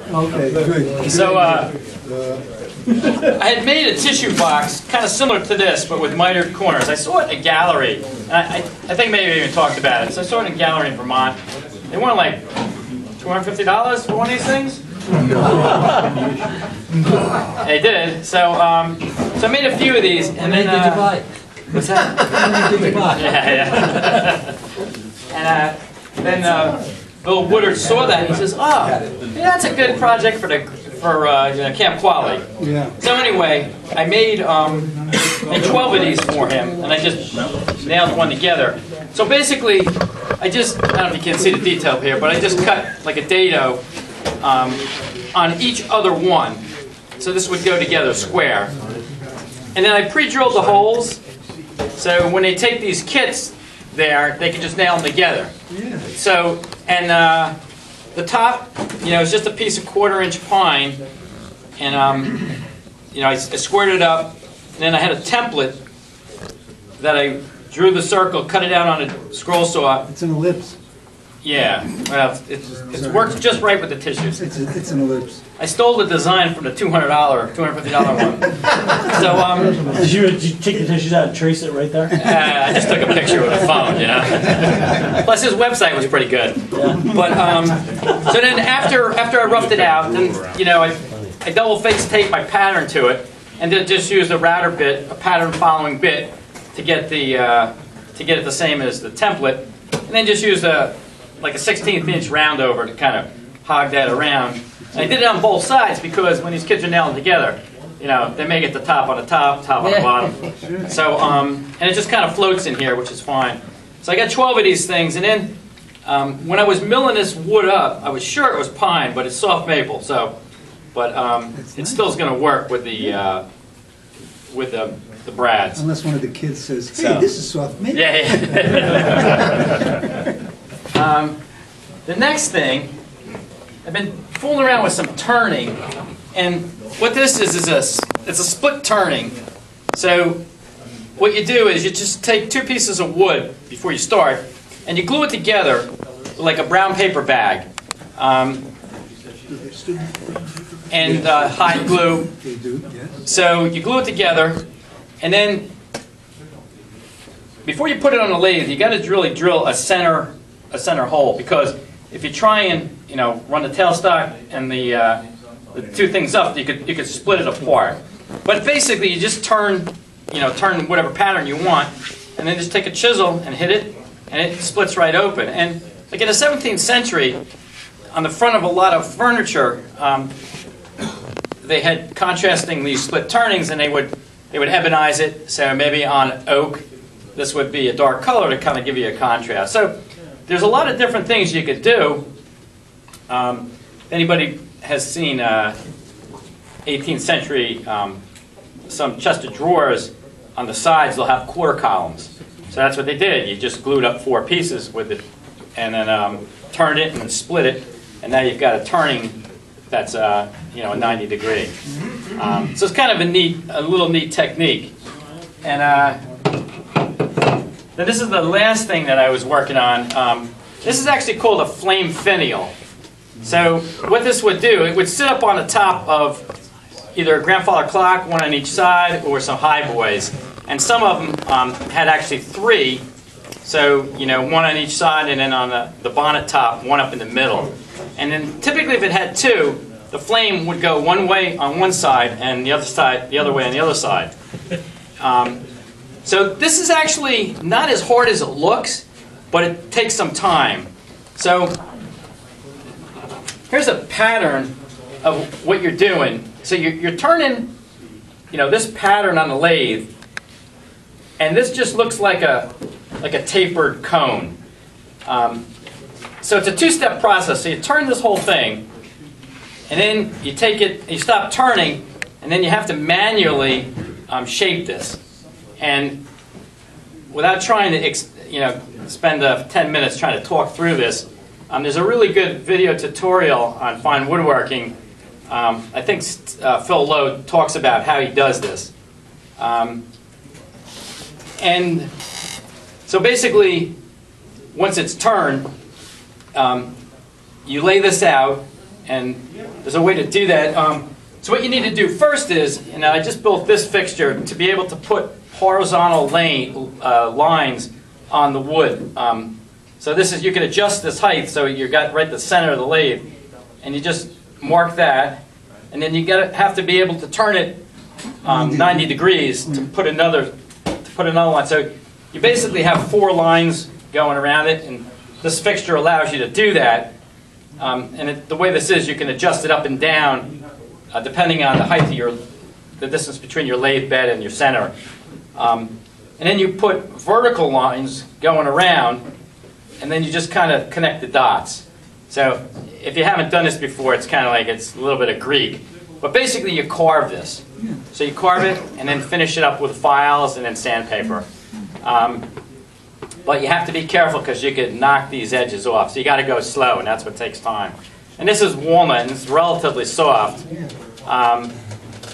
Okay, good. So I had made a tissue box kind of similar to this, but with mitered corners. I saw it in a gallery. And I think maybe we even talked about it. So I saw it in a gallery in Vermont. They wanted like $250 for one of these things. They did. So so I made a few of these, and then did you buy? What's that? Did you buy? Yeah. And then Bill Woodard saw that and he says, "Oh, yeah, that's a good project for Camp Quali." Yeah. So anyway, I made 12 of these for him, and I just nailed one together. So basically, I don't know if you can see the detail here, but I just cut like a dado on each other one. So this would go together square. And then I pre-drilled the holes, so when they take these kits there, they can just nail them together. Yeah. So, and the top, is just a piece of 1/4-inch pine, and I squared it up, and then I had a template that I drew the circle, cut it out on a scroll saw. It's an ellipse. Yeah, well, it works just right with the tissues. It's an ellipse. I stole the design from the $250 one. So, Did you take the tissues out and trace it right there? I just took a picture with a phone, Plus, his website was pretty good. Yeah. But so then after I roughed it out, then I double face taped my pattern to it, and then just used a router bit, a pattern following bit, to get it the same as the template, and then just used like a 1/16 inch round over to kind of hog that around. And I did it on both sides because when these kids are nailing together, they may get the top on the top, top on the bottom. So, and it just kind of floats in here, which is fine. So I got 12 of these things, and then when I was milling this wood up, I was sure it was pine, but it's soft maple. So, but it still is going to work with the brads. Unless one of the kids says, "Hey, this is soft maple." Yeah. The next thing, I've been fooling around with some turning, and what this is it's a split turning. So what you do is you just take 2 pieces of wood before you start, and you glue it together like a brown paper bag, and hot glue. They do, yes. So you glue it together, and then before you put it on the lathe, you got to really drill a center hole, because if you try and run the tailstock and the 2 things up, you could split it apart. But basically, you just turn whatever pattern you want, and then just take a chisel and hit it, and it splits right open. And like in the 17th century, on the front of a lot of furniture, they had contrasting these split turnings, and they would ebonize it. So maybe on oak, this would be a dark color to kind of give you a contrast. So there's a lot of different things you could do. If anybody has seen 18th century, some chest of drawers, on the sides they'll have quarter columns. So that's what they did. You just glued up 4 pieces with it, and then turned it and split it, and now you've got a turning that's a 90 degree. So it's kind of a little neat technique. And then this is the last thing that I was working on. This is actually called a flame finial. So what this would do, it would sit up on the top of either a grandfather clock, one on each side, or some high boys. And some of them had actually 3. So, one on each side, and then on the bonnet top, one up in the middle. And then typically if it had 2, the flame would go one way on one side and the other way on the other side. So this is actually not as hard as it looks, but it takes some time. So here's a pattern of what you're doing. So you're turning, this pattern on the lathe, and this just looks like a tapered cone. So it's a 2-step process. So you turn this whole thing, and then you take it, you stop turning, and then you have to manually shape this. And without trying to spend 10 minutes trying to talk through this, there's a really good video tutorial on fine woodworking. I think Phil Lowe talks about how he does this. And so basically, once it's turned, you lay this out, and there's a way to do that. So what you need to do first is, I just built this fixture to be able to put horizontal lines on the wood. So this is, you can adjust this height so you got right at the center of the lathe, and you just mark that, and then you have to be able to turn it 90 degrees to put another one. So you basically have 4 lines going around it, and this fixture allows you to do that. And the way this is, you can adjust it up and down depending on the height of the distance between your lathe bed and your center. And then you put vertical lines going around, and then you just kind of connect the dots. So if you haven't done this before, it's kind of like it's a little bit of Greek. But basically you carve this. So you carve it and then finish it up with files and then sandpaper. But you have to be careful because you could knock these edges off. So you got to go slow, and that's what takes time. And this is walnut, and it's relatively soft.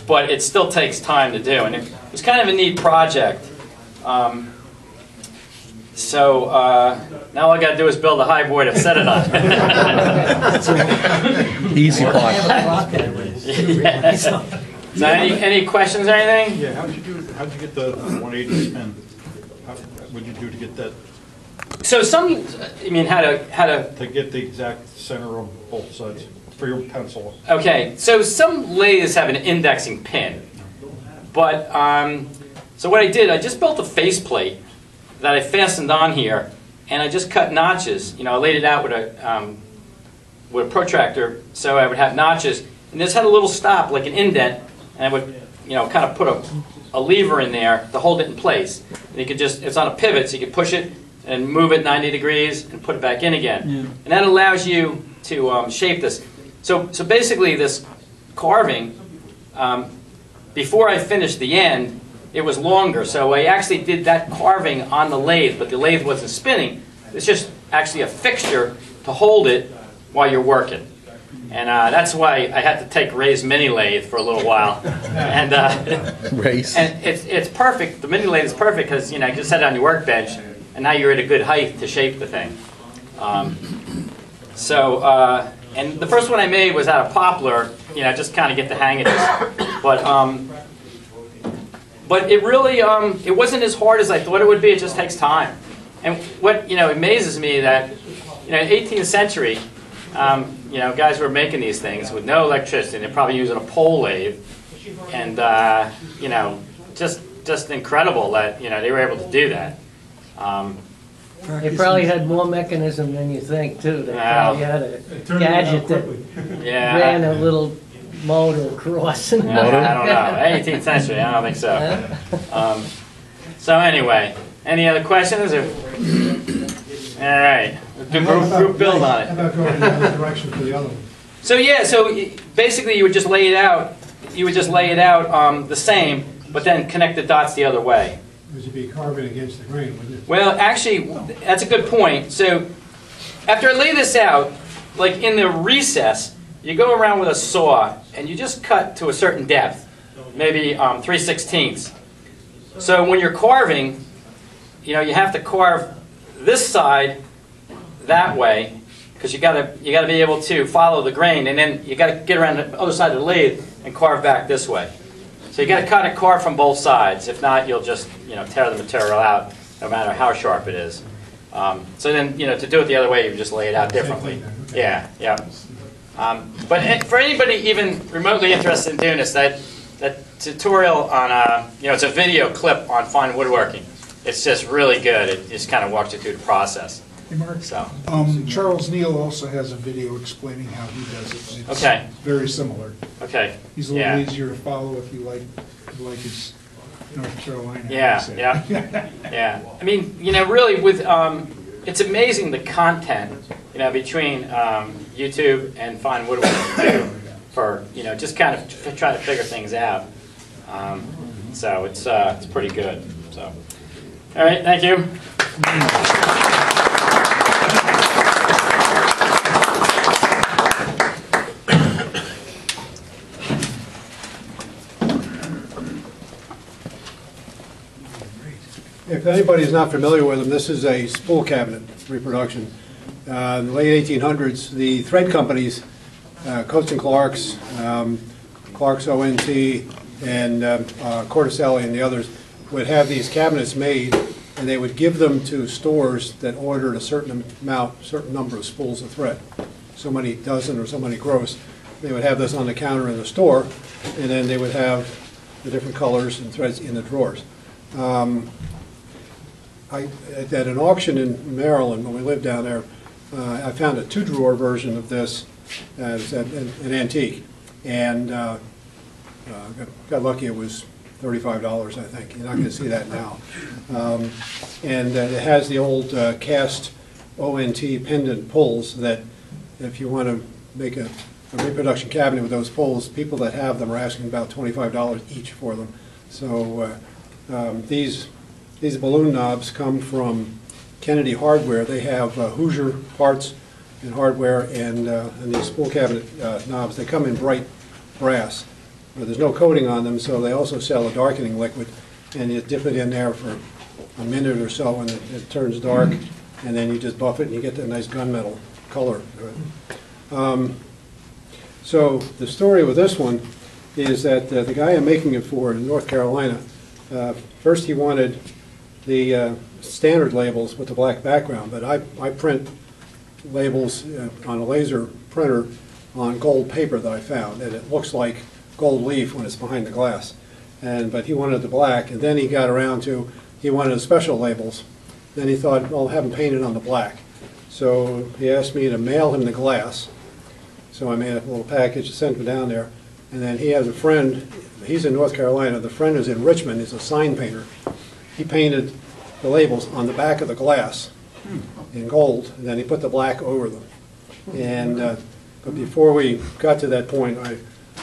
But it still takes time to do. And it was kind of a neat project. So now all I got to do is build a high board and set it on. Easy part. Yeah. So any questions or anything? Yeah, how'd you get the 180 pin? What'd you do to get that? So how to To get the exact center on both sides for your pencil. Okay, so some lathes have an indexing pin, but so what I did, I just built a faceplate that I fastened on here, and I just cut notches. I laid it out with a protractor, so I would have notches, and this had a little stop, like an indent, and I would, kind of put a lever in there to hold it in place. And you could it's on a pivot, so you could push it and move it 90 degrees and put it back in again. Yeah. And that allows you to shape this. So basically this carving, before I finished the end, it was longer. So I actually did that carving on the lathe, but the lathe wasn't spinning. It's just actually a fixture to hold it while you're working. And that's why I had to take Ray's mini lathe for a little while. And Ray's. And it's perfect. The mini lathe is perfect because you just set it on your workbench, and now you're at a good height to shape the thing. And the first one I made was out of poplar. Just kind of get the hang of this. But it really it wasn't as hard as I thought it would be. It just takes time. And what amazes me that 18th century. Guys were making these things with no electricity. They're probably using a pole lathe, and just incredible that they were able to do that. They probably had more mechanism than you think too. They probably had a gadget that ran a little motor across. I don't know. 18th century, I don't think so. So anyway, any other questions? All right. Group build on it. How about going in the other direction for the other one? So basically you would just lay it out. You would just lay it out the same, but then connect the dots the other way. Because you'd be carving against the grain, wouldn't it? Well, actually, that's a good point. So after I lay this out, like in the recess, you go around with a saw and you just cut to a certain depth, maybe 3/16. So when you're carving, you have to carve this side that way, because you gotta be able to follow the grain, and then you gotta get around the other side of the lathe and carve back this way. So you gotta kind of carve from both sides. If not, you'll just tear the material out, no matter how sharp it is. So then to do it the other way, you just lay it out differently. Yeah. But for anybody even remotely interested in doing this, that tutorial on it's a video clip on fine woodworking. It's just really good. It just kind of walks you through the process. Hey Mark, So. Charles Neal also has a video explaining how he does it. It's Okay. very similar. Okay. He's a little easier to follow if you like his North Carolina accent. Yeah. I mean, really with it's amazing the content, between YouTube and fine woodworking too, for just kind of trying to figure things out. So it's pretty good. So, all right, thank you. If anybody is not familiar with them, this is a spool cabinet reproduction. In the late 1800s, the thread companies Coates and Clark's, Clark's ONT, and Corticelli and the others would have these cabinets made, and they would give them to stores that ordered a certain number of spools of thread, so many dozen or so many gross. They would have this on the counter in the store, and then they would have the different colors and threads in the drawers. At an auction in Maryland, when we lived down there, I found a 2-drawer version of this. It's an antique, and got lucky. It was $35, I think. You're not going to see that now. And it has the old cast ONT pendant pulls that, if you want to make a reproduction cabinet with those pulls, people that have them are asking about $25 each for them. So these balloon knobs come from Kennedy Hardware. They have Hoosier parts and hardware, and these spool cabinet knobs, they come in bright brass. But there's no coating on them, so they also sell a darkening liquid, and you dip it in there for a minute or so, and it turns dark, and then you just buff it, and you get that nice gunmetal color to it. So the story with this one is that the guy I'm making it for in North Carolina, first he wanted the standard labels with the black background, but I print labels on a laser printer on gold paper that I found, and it looks like gold leaf when it's behind the glass. But he wanted the black, and then he got around to, he wanted special labels. Then he thought, well, I'll have them painted on the black. So he asked me to mail him the glass. So I made a little package, sent him down there, and then he has a friend, he's in North Carolina, the friend is in Richmond, he's a sign painter. He painted the labels on the back of the glass in gold, and then he put the black over them. And but before we got to that point, I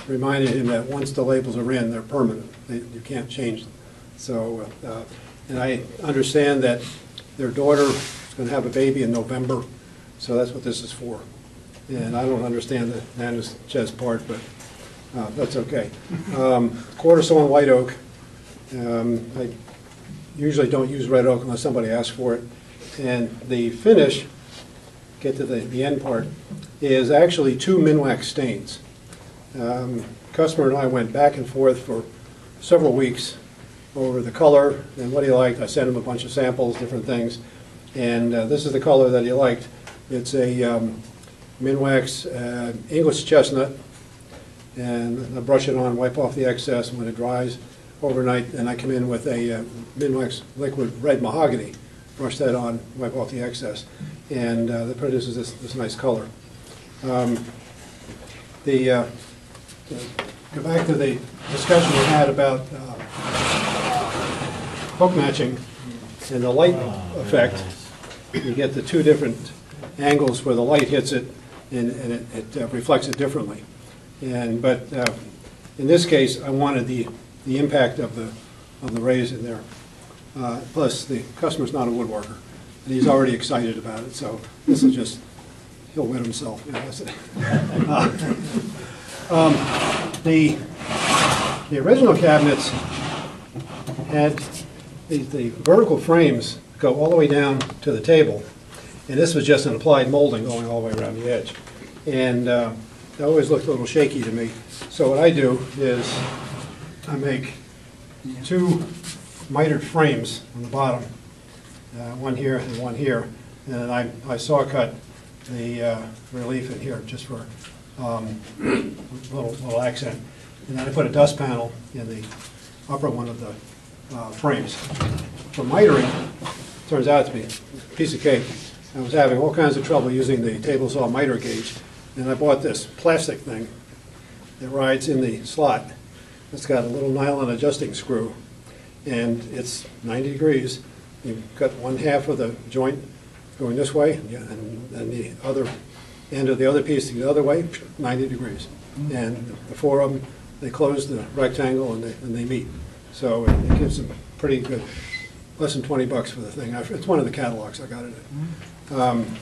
reminded him that once the labels are in, they're permanent. You can't change them. So, and I understand that their daughter is going to have a baby in November, so that's what this is for. And I don't understand the Nana's chest part, but that's okay. Quarter sawn white oak. I usually don't use red oak unless somebody asks for it. And the finish, get to the end part, is actually 2 Minwax stains. Customer and I went back and forth for several weeks over the color and what he liked. I sent him a bunch of samples, different things, and this is the color that he liked. It's a Minwax English chestnut, and I brush it on, wipe off the excess, and when it dries overnight, and I come in with a Minwax liquid red mahogany, brush that on, wipe off the excess, and that produces this nice color. Go back to the discussion we had about hook matching and the light effect. You get the 2 different angles where the light hits it, and it reflects it differently. But in this case, I wanted the impact of the rays in there. Plus, the customer's not a woodworker, and he's already excited about it. So this is just, he'll wet himself. You know, that's it. The original cabinets had the vertical frames go all the way down to the table, and this was just an applied molding going all the way around the edge. And it always looked a little shaky to me. So what I do is I make 2 mitered frames on the bottom, one here and one here, and I saw cut the relief in here just for little accent. And then I put a dust panel in the upper one of the frames. For mitering, turns out to be a piece of cake. I was having all kinds of trouble using the table saw miter gauge, and I bought this plastic thing that rides in the slot. It's got a little nylon adjusting screw, and it's 90 degrees. You've got 1/2 of the joint going this way, and the other end of the other piece the other way, 90 degrees. And the 4 of them, they close the rectangle and they meet. So it gives them pretty good, less than 20 bucks for the thing. It's one of the catalogs I got it in.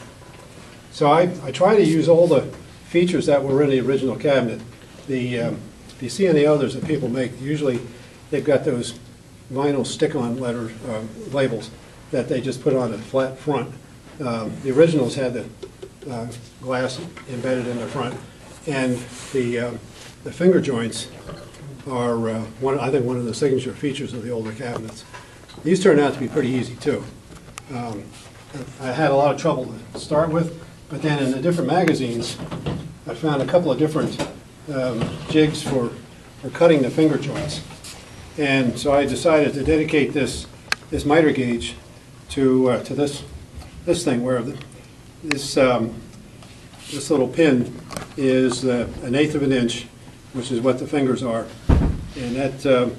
So I try to use all the features that were in the original cabinet. If you see any others that people make, usually they've got those vinyl stick-on labels that they just put on a flat front. The originals had the glass embedded in the front, And the finger joints are, I think, one of the signature features of the older cabinets. These turned out to be pretty easy, too. I had a lot of trouble to start with, but then in the different magazines, I found a couple of different jigs for cutting the finger joints. And so I decided to dedicate this miter gauge to this thing, where this little pin is 1/8 of an inch, which is what the fingers are, and that the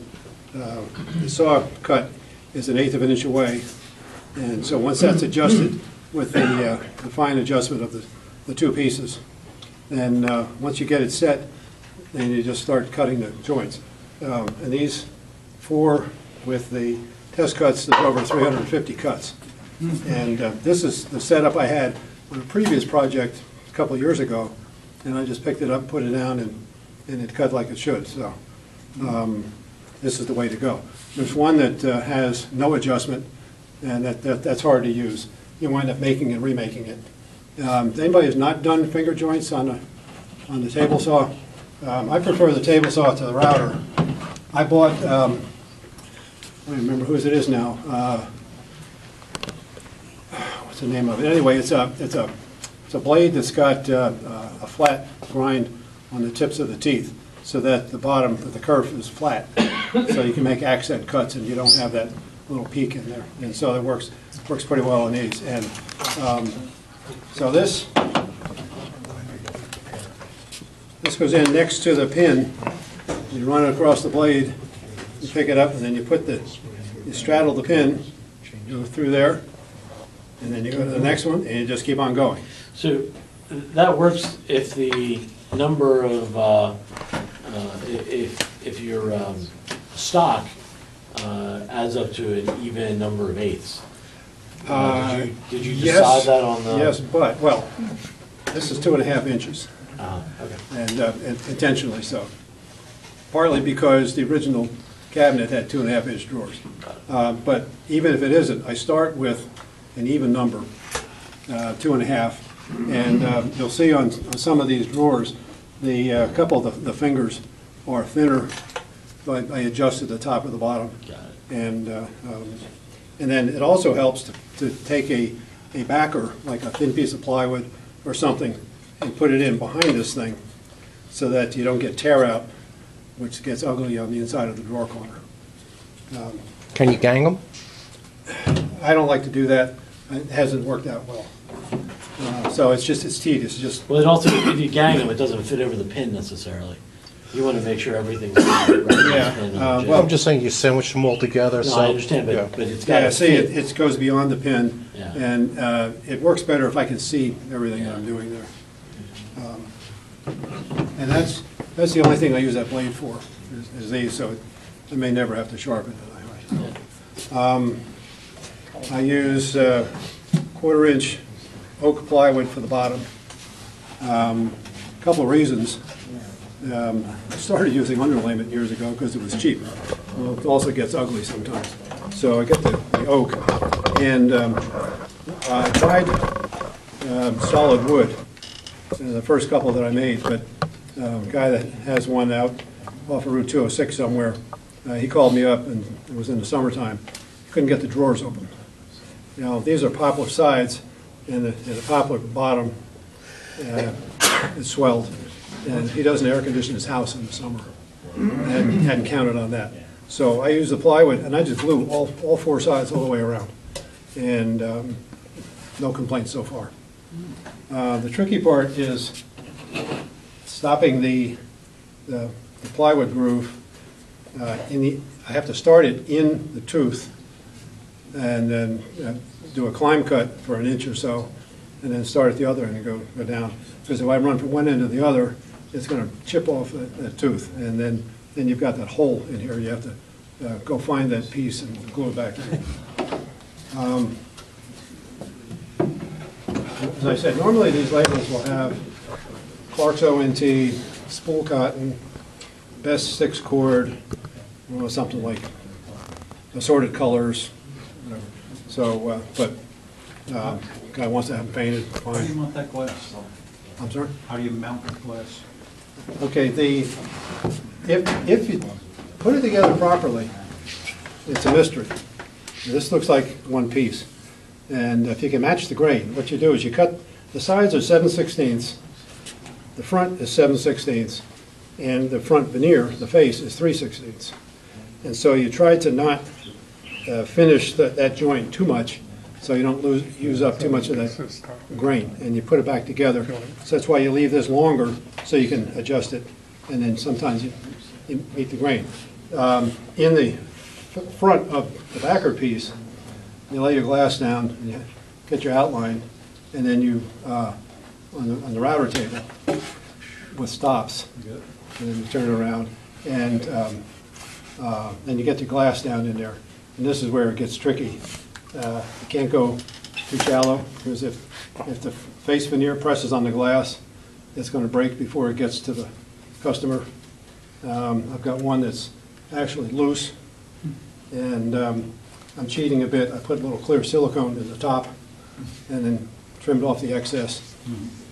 saw cut is 1/8 of an inch away. And so once that's adjusted with the fine adjustment of the two pieces, then once you get it set, then you just start cutting the joints. And these 4 with the test cuts, there's over 350 cuts. And this is the setup I had on a previous project a couple of years ago, and I just picked it up, put it down, and it cut like it should. So this is the way to go. There's one that has no adjustment, and that's hard to use. You wind up making and remaking it. Anybody who's not done finger joints on the table saw, I prefer the table saw to the router. I bought, I don't remember whose it is now. What's the name of it? Anyway, it's a blade that's got a flat grind on the tips of the teeth, so that the bottom of the kerf is flat, so you can make accent cuts and you don't have that little peak in there. And so it works pretty well on these. And so this goes in next to the pin. You run it across the blade, you pick it up, and then you straddle the pin, you go through there, and then you go to the next one, and you just keep on going. So that works if the number of, if your stock adds up to an even number of eighths. Did you decide that on the? Yes, but, well, this is 2.5 inches. Okay. And intentionally so. Partly because the original cabinet had 2.5-inch drawers. But even if it isn't, I start with an even number, 2.5. And you'll see on some of these drawers, the couple of the fingers are thinner. I adjusted the top of the bottom. Got it. And then it also helps to take a backer, like a thin piece of plywood or something, and put it in behind this thing so that you don't get tear out, which gets ugly on the inside of the drawer corner. Can you gang them? I don't like to do that. It hasn't worked out well. So it's tedious. Well, it also, if you gang them, it doesn't fit over the pin necessarily. You want to make sure everything's right. Well, I'm just saying you sandwich them all together. No, so, I understand, but, yeah. but it's got to see, fit. it goes beyond the pin, Yeah. and it works better if I can see everything that I'm doing there. And that's the only thing I use that blade for, is these, so I may never have to sharpen it anyway. I use 1/4-inch oak plywood for the bottom. A couple of reasons. I started using underlayment years ago because it was cheap. Well, it also gets ugly sometimes. So I get the oak. And I tried solid wood, the first couple that I made, but a guy that has one out off of Route 206 somewhere, he called me up, and it was in the summertime. Couldn't get the drawers open. You know, these are poplar sides, and the poplar bottom is swelled. And he doesn't air condition his house in the summer. I hadn't counted on that. So I used the plywood, and I just glue all 4 sides all the way around. And no complaints so far. The tricky part is stopping the plywood groove. I have to start it in the tooth, and then do a climb cut for 1 inch or so, and then start at the other end and go down. Because if I run from one end to the other, it's going to chip off that tooth, and then you've got that hole in here. You have to go find that piece and glue it back in. As I said, normally these labels will have Clark's ONT, spool cotton, best 6-cord, something like assorted colors. Whatever. So, but guy wants to have them painted, fine. How do you mount that glass? I'm sorry? How do you mount the glass? Okay, if you put it together properly, it's a mystery. This looks like one piece. And if you can match the grain, what you do is you cut, the sides are 7/16, the front is 7/16, and the front veneer, the face, is 3/16. And so you try to not finish that joint too much, so you don't use up too much of that grain, and you put it back together. So that's why you leave this longer, so you can adjust it, and then sometimes you meet the grain. In the front of the backer piece, you lay your glass down, and you get your outline, and then you, on the router table, with stops, and then you turn it around, and then you get your glass down in there. And this is where it gets tricky. You can't go too shallow, because if the face veneer presses on the glass, it's going to break before it gets to the customer. I've got one that's actually loose, and I'm cheating a bit. I put a little clear silicone in the top and then trimmed off the excess.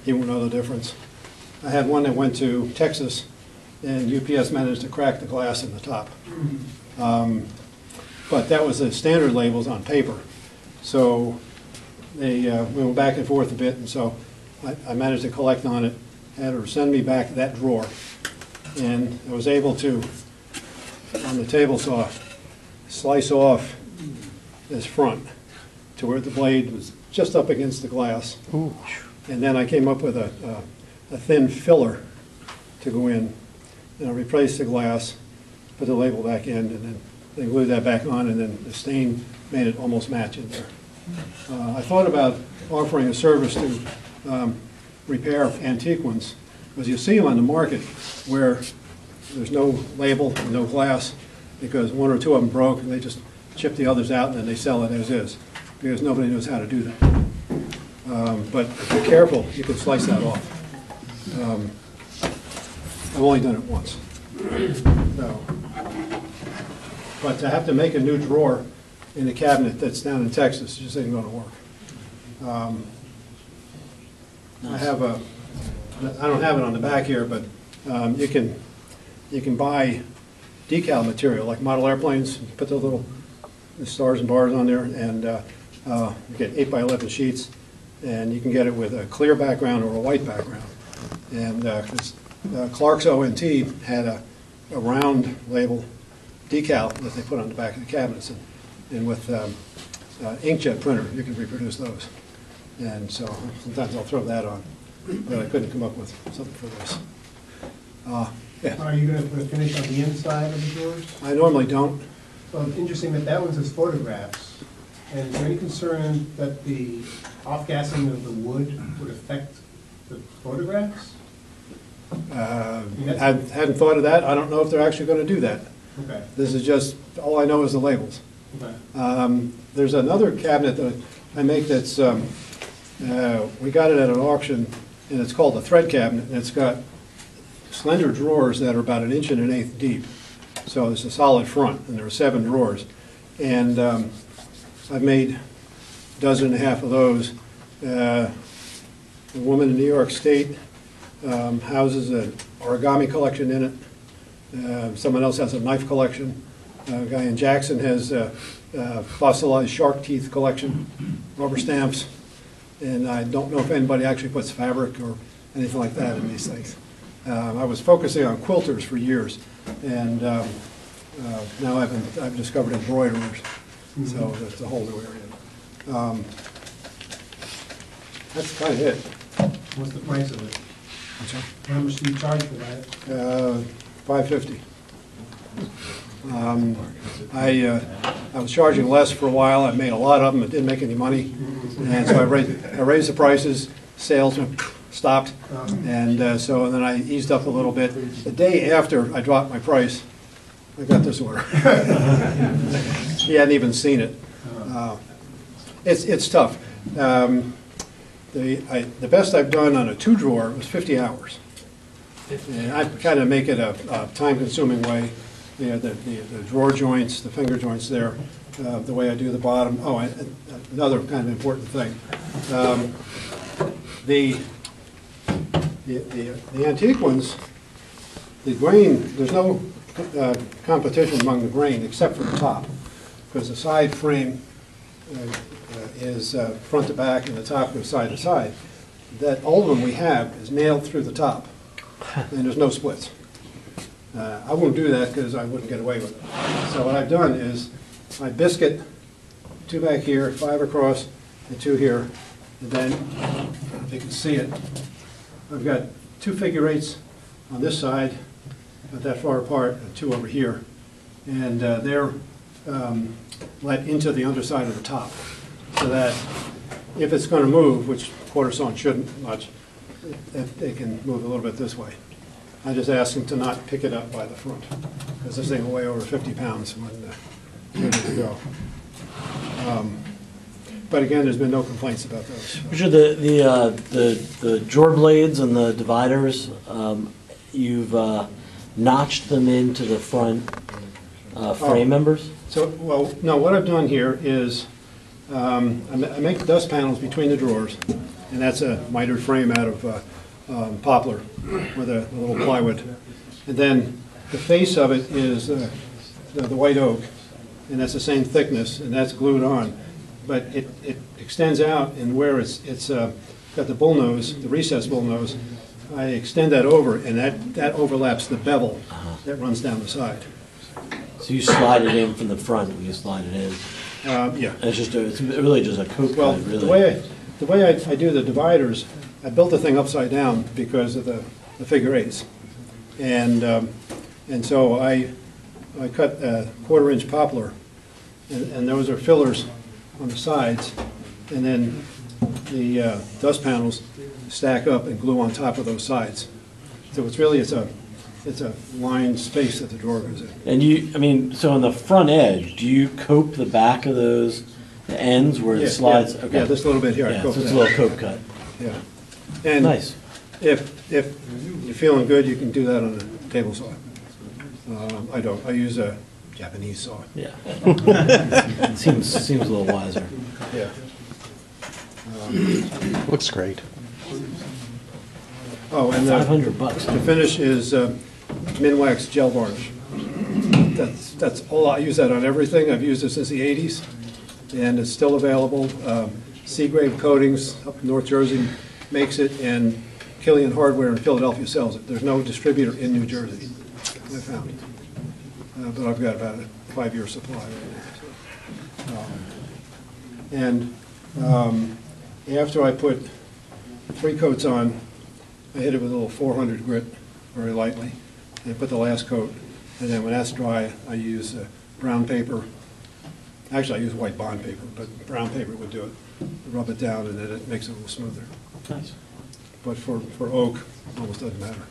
He won't know the difference. I had one that went to Texas, and UPS managed to crack the glass in the top. But that was the standard labels on paper. So we went back and forth a bit, and so I managed to collect on it, had her send me back that drawer, and I was able to, on the table saw, slice off this front to where the blade was just up against the glass. Ooh. And then I came up with a thin filler to go in, and I replaced the glass, put the label back in, and then glued that back on, and then the stain made it almost match in there. I thought about offering a service to repair antique ones, because you see them on the market where there's no label and no glass, because one or two of them broke, and they just chip the others out, and then they sell it as is, because nobody knows how to do that. But if you're careful, you can slice that off. I've only done it once. So, but to have to make a new drawer in a cabinet that's down in Texas just ain't going to work. I don't have it on the back here, but you can buy decal material like model airplanes. Put the little stars and bars on there, and you get 8x11 sheets, and you can get it with a clear background or a white background. And Clark's ONT had a round label decal that they put on the back of the cabinets, and with inkjet printer you can reproduce those. And so sometimes I'll throw that on, but I couldn't come up with something for this. Yeah. Are you going to put a finish on the inside of the drawers? I normally don't. Well, it's interesting that that one says photographs. And is there any concern that the off-gassing of the wood would affect the photographs? I hadn't thought of that. I don't know if they're actually going to do that. Okay. This is just, all I know is the labels. Okay. There's another cabinet that I make that's, we got it at an auction, and it's called a thread cabinet, and it's got slender drawers that are about 1 1/8 inches deep. So it's a solid front, and there are 7 drawers. And I've made 12.5 of those. A woman in New York State houses an origami collection in it. Someone else has a knife collection. A guy in Jackson has a fossilized shark teeth collection, rubber stamps. And I don't know if anybody actually puts fabric or anything like that in these things. I was focusing on quilters for years, and now I've discovered embroiderers, so that's a whole new area. That's kind of it. What's the price of it? I'm sorry? How much do you charge for that? $550. I was charging less for a while. I made a lot of them. It didn't make any money, and so I raised the prices. Sales stopped, and so then I eased up a little bit. The day after I dropped my price, I got this order. He hadn't even seen it. It's tough. The best I've done on a 2-drawer was 50 hours. And I kind of make it a time-consuming way. You know, the drawer joints, the finger joints there, the way I do the bottom. Oh, another kind of important thing. The antique ones, The grain, there's no competition among the grain except for the top, because the side frame is front to back and the top goes side to side. That old one we have is nailed through the top, and there's no splits. I won't do that because I wouldn't get away with it. So what I've done is I biscuit 2 back here, 5 across, and 2 here. And then, if you can see it, I've got 2 figure-8s on this side, not that far apart, and 2 over here. And they're let into the underside of the top, so that if it's going to move, which quarter sawn shouldn't much, it can move a little bit this way. I just ask them to not pick it up by the front, because this thing will weigh over 50 pounds when ready to go. But again, there's been no complaints about those. Richard, the drawer blades and the dividers, you've notched them into the front frame members? So, well, no, what I've done here is I make dust panels between the drawers, and that's a mitered frame out of poplar with a little plywood. And then the face of it is the white oak, and that's the same thickness, and that's glued on. But it extends out, and where it's got the bullnose, the recessed bullnose, I extend that over, and that overlaps the bevel that runs down the side. So you slide it in from the front when you slide it in? Yeah. And it's really just a coat Well, cut, really. the way I do the dividers, I built the thing upside down because of the figure-8s. And so I cut a 1/4-inch poplar, and those are fillers on the sides, and then the dust panels stack up and glue on top of those sides. So it's really, it's a lined space that the drawer goes in. And so on the front edge, do you cope the back of those ends where it slides? Yeah, okay. yeah, just a little bit here. I Yeah, cope so it's a that. little cope cut. Yeah. And Nice. if you're feeling good, you can do that on a table saw. I don't. I use a Japanese saw. Yeah. Seems a little wiser. Yeah. Looks great. Oh, and $500. the finish is Minwax gel varnish. That's all. I use that on everything. I've used it since the 80s, and it's still available. Seagrave Coatings up in North Jersey makes it, and Killian Hardware in Philadelphia sells it. There's no distributor in New Jersey, I found. But I've got about a 5-year supply right now. And after I put 3 coats on, I hit it with a little 400 grit very lightly, and I put the last coat. And then when that's dry, I use brown paper. Actually, I use white bond paper, but brown paper would do it. Rub it down, and then it makes it a little smoother. Nice. But for oak, it almost doesn't matter.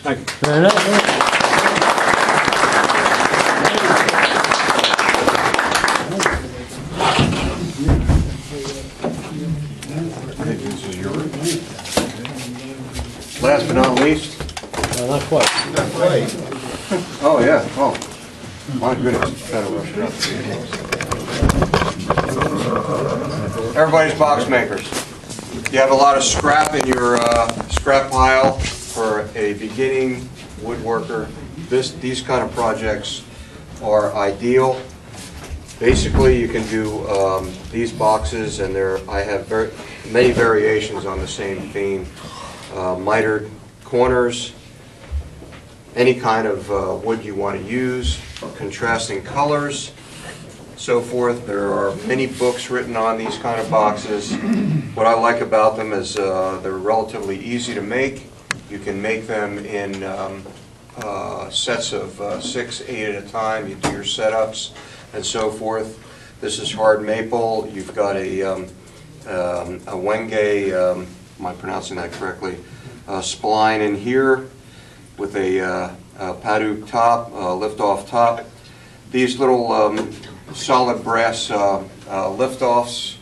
Thank you. Fair enough. I think this is yours. Last but not least. Not quite. Oh, yeah. Oh, my goodness. Try to rush it up. Everybody's box makers. You have a lot of scrap in your scrap pile for a beginning woodworker. These kind of projects are ideal. Basically, you can do these boxes, and I have many variations on the same theme. Mitered corners, any kind of wood you want to use, contrasting colors, so forth. There are many books written on these kind of boxes. What I like about them is they're relatively easy to make. You can make them in sets of 6, 8 at a time. You do your setups and so forth. This is hard maple. You've got a Wenge, am I pronouncing that correctly, spline in here with a Paduk top, lift-off top. These little solid brass lift-offs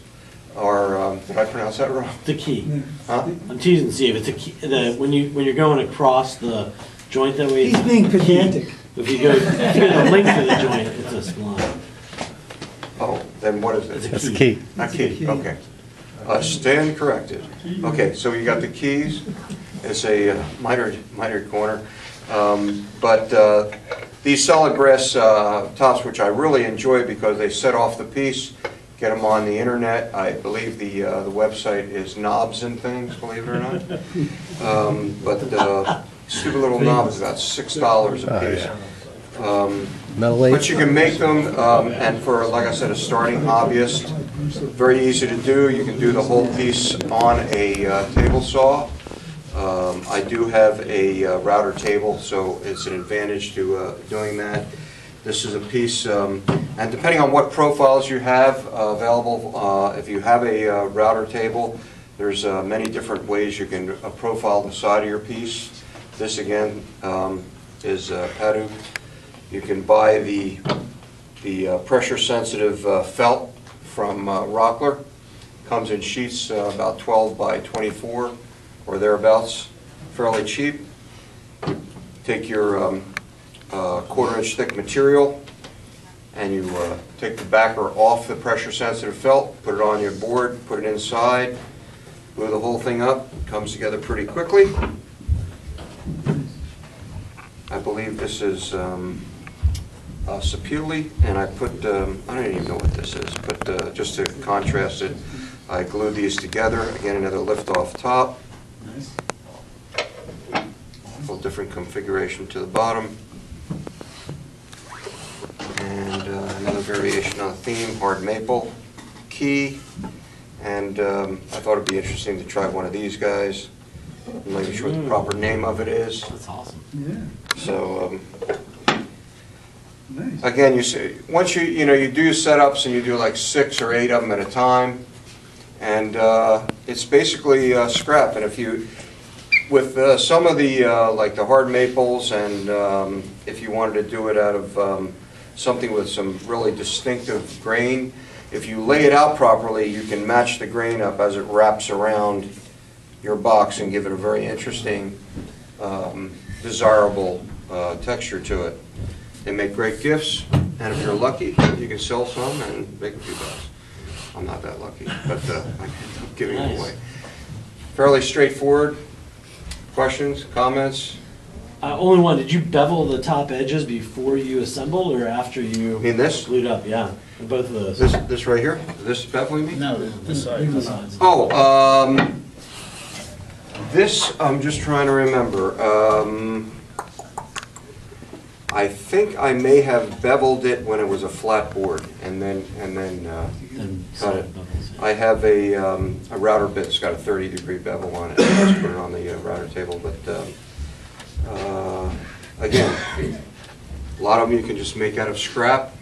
are, did I pronounce that wrong? The key. Huh? I'm teasing Steve. It's a key. When you're going across the joint that way. He's being pedantic. If you go to the length of the joint, it's a spline. Oh, then what is it? It's a That's key. key. A key, okay. Stand corrected. Okay, so you got the keys. It's a mitered corner. But these solid brass tops, which I really enjoy because they set off the piece, get them on the internet. I believe the website is Knobs and Things, believe it or not. But stupid little knob is about $6 a piece. But you can make them, and for, like I said, a starting hobbyist, very easy to do. You can do the whole piece on a table saw. I do have a router table, so it's an advantage to doing that. This is a piece, and depending on what profiles you have available, if you have a router table, there's many different ways you can profile the side of your piece. This again is Paduk. You can buy the pressure sensitive felt from Rockler. Comes in sheets about 12 by 24 or thereabouts, fairly cheap. Take your 1/4 inch thick material and you take the backer off the pressure sensitive felt, put it on your board, put it inside, glue the whole thing up. It comes together pretty quickly. I believe this is Sapuli, and I put, I don't even know what this is, but just to contrast it, I glued these together. Again, another lift off top. Nice. A little different configuration to the bottom. And another variation on the theme, hard maple, key. And I thought it'd be interesting to try one of these guys. I'm not even sure what the proper name of it is. That's awesome. Yeah. So, Nice. again, you see, once you you do your setups and you do like 6 or 8 of them at a time, and it's basically scrap. And if you, with some of the like the hard maples, and if you wanted to do it out of something with some really distinctive grain, if you lay it out properly, you can match the grain up as it wraps around your box and give it a very interesting, desirable texture to it. They make great gifts, and if you're lucky, you can sell some and make a few bucks. I'm not that lucky, but I end up giving them away. Fairly straightforward. Questions, comments? Only one. Did you bevel the top edges before you assembled or after you mean this? glued up? Yeah, both of those. This right here? This beveling me? No, this side. Oh, this, I'm just trying to remember. I think I may have beveled it when it was a flat board, and then cut it. I have a router bit that's got a 30-degree bevel on it. I just put it on the router table, but again, a lot of them you can just make out of scrap.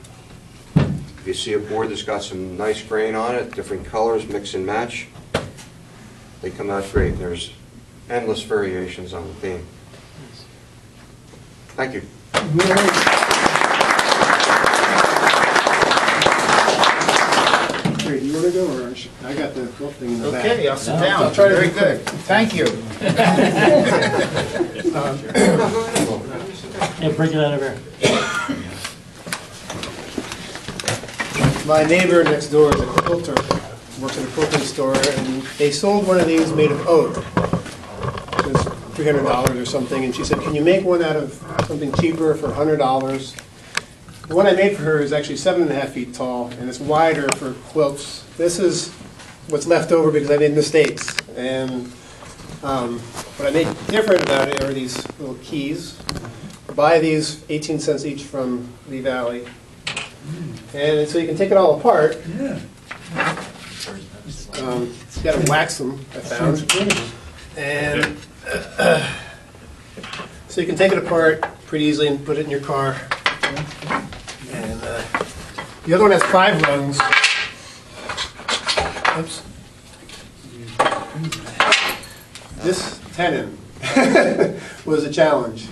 If you see a board that's got some nice grain on it, different colors, mix and match, they come out great. There's endless variations on the theme. Thank you. Great, you want to go, or I got the whole thing in the back. Okay, I'll sit down. I'll try to Very be good. Thank you. Yeah, bring it out of here. My neighbor next door is a quilter, works at a quilting store, and they sold one of these made of oak. It was $300 or something, and she said, can you make one out of something cheaper for $100? The one I made for her is actually 7.5 feet tall, and it's wider for quilts. This is what's left over because I made mistakes. And what I made different about it are these little keys. Buy these 18 cents each from Lee Valley. And so you can take it all apart. Yeah. You got to wax them, I found. And so you can take it apart pretty easily and put it in your car. And the other one has 5 rungs. Oops. This tenon was a challenge.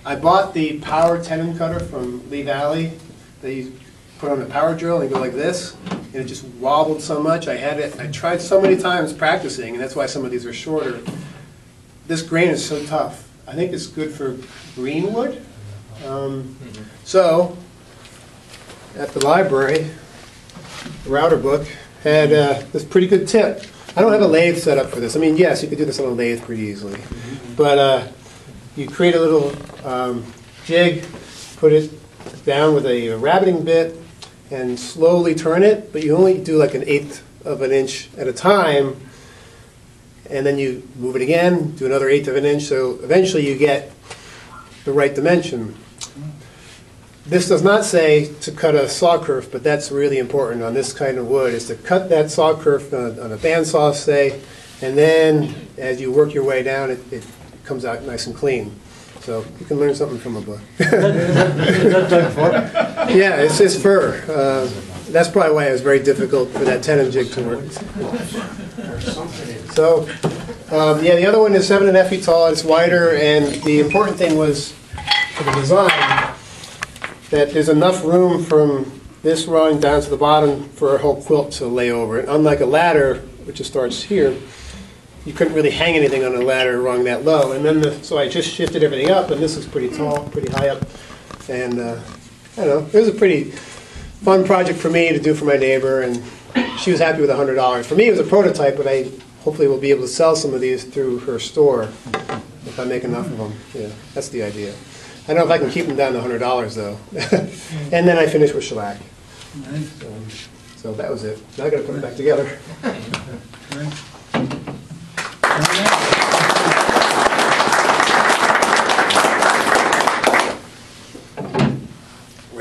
I bought the power tenon cutter from Lee Valley that you put on a power drill and go like this, and it just wobbled so much. I tried so many times practicing, and that's why some of these are shorter. This grain is so tough. I think it's good for greenwood. So, at the library, the router book had this pretty good tip. I don't have a lathe set up for this. I mean, yes, you could do this on a lathe pretty easily. But you create a little jig, put it down with a rabbiting bit, and slowly turn it, but you only do like 1/8 of an inch at a time, and then you move it again, do another 1/8 of an inch, so eventually you get the right dimension. This does not say to cut a saw kerf, but that's really important on this kind of wood, is to cut that saw kerf on a bandsaw, say, and then as you work your way down, it comes out nice and clean. So you can learn something from a book. Is that Doug Ford? Yeah, it's his fur. That's probably why it was very difficult for that tenon jig to work. So, yeah, the other one is 7.5 feet tall. It's wider, and the important thing was for the design that there's enough room from this rung down to the bottom for a whole quilt to lay over it. Unlike a ladder, which just starts here, you couldn't really hang anything on a ladder rung that low. And then, so I just shifted everything up, and this is pretty tall, pretty high up. And I don't know, it was a pretty fun project for me to do for my neighbor, and she was happy with $100. For me, it was a prototype, but I hopefully will be able to sell some of these through her store if I make enough of them. Yeah, that's the idea. I don't know if I can keep them down to $100 though. And then I finished with shellac. So that was it. Now I got to put it back together.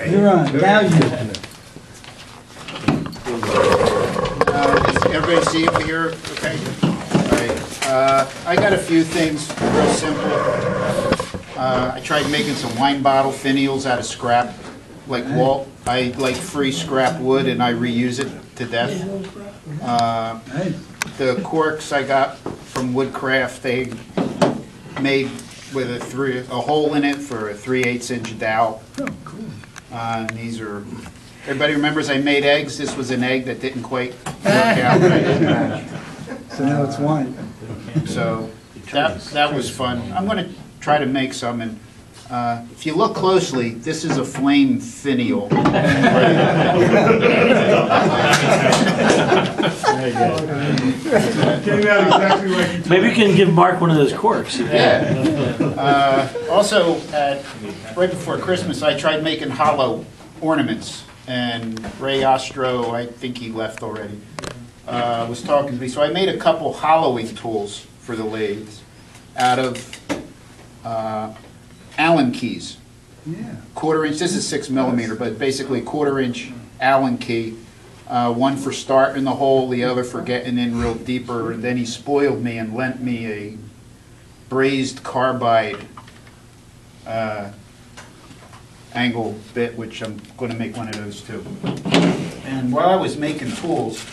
You're on. Now you. Does everybody see over here? Okay. All right. I got a few things, real simple. I tried making some wine bottle finials out of scrap, like Walt. I like free scrap wood, and I reuse it to death. The corks I got from Woodcraft, they made with a hole in it for a 3/8 inch dowel. Oh, cool. And these are, everybody remembers I made eggs. This was an egg that didn't quite work out right. So now it's wine. So that was fun. I'm going to try to make some, and if you look closely, this is a flame finial. Maybe you can give Mark one of those corks. Yeah. Also, right before Christmas, I tried making hollow ornaments, and Ray Ostro, I think he left already, was talking to me. So I made a couple hollowing tools for the lathes out of Allen keys. Yeah. 1/4 inch, this is 6mm, but basically 1/4 inch Allen key. One for starting the hole, the other for getting in real deeper. And then he spoiled me and lent me a brazed carbide angle bit, which I'm going to make one of those too. And while I was making tools,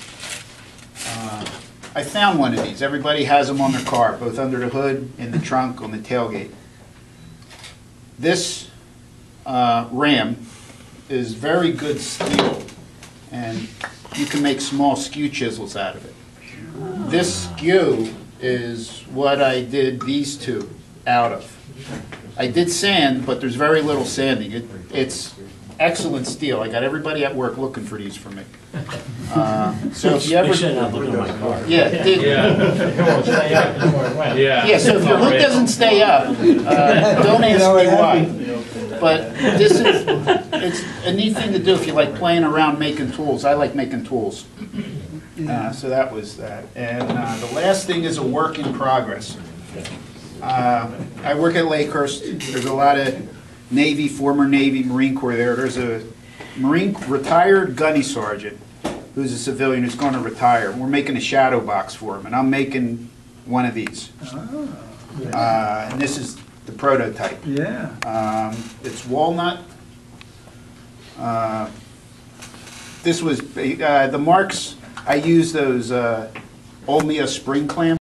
I found one of these. Everybody has them on their car, both under the hood, in the trunk, on the tailgate. This ram is very good steel, and you can make small skew chisels out of it. This skew is what I did these two out of. I did sand, but there's very little sanding. It's excellent steel. I got everybody at work looking for these for me. So if you ever, yeah, so if your hook doesn't stay up, don't ask me why. But this is, it's a neat thing to do if you like playing around making tools. I like making tools. So that was that. And the last thing is a work in progress. I work at Lakehurst. There's a lot of Navy, former Navy, Marine Corps there. There's a retired gunny sergeant who's a civilian who's going to retire. We're making a shadow box for him, and I'm making one of these. And this is the prototype. Yeah. It's walnut. This was the marks. I use those Olmia spring clamps.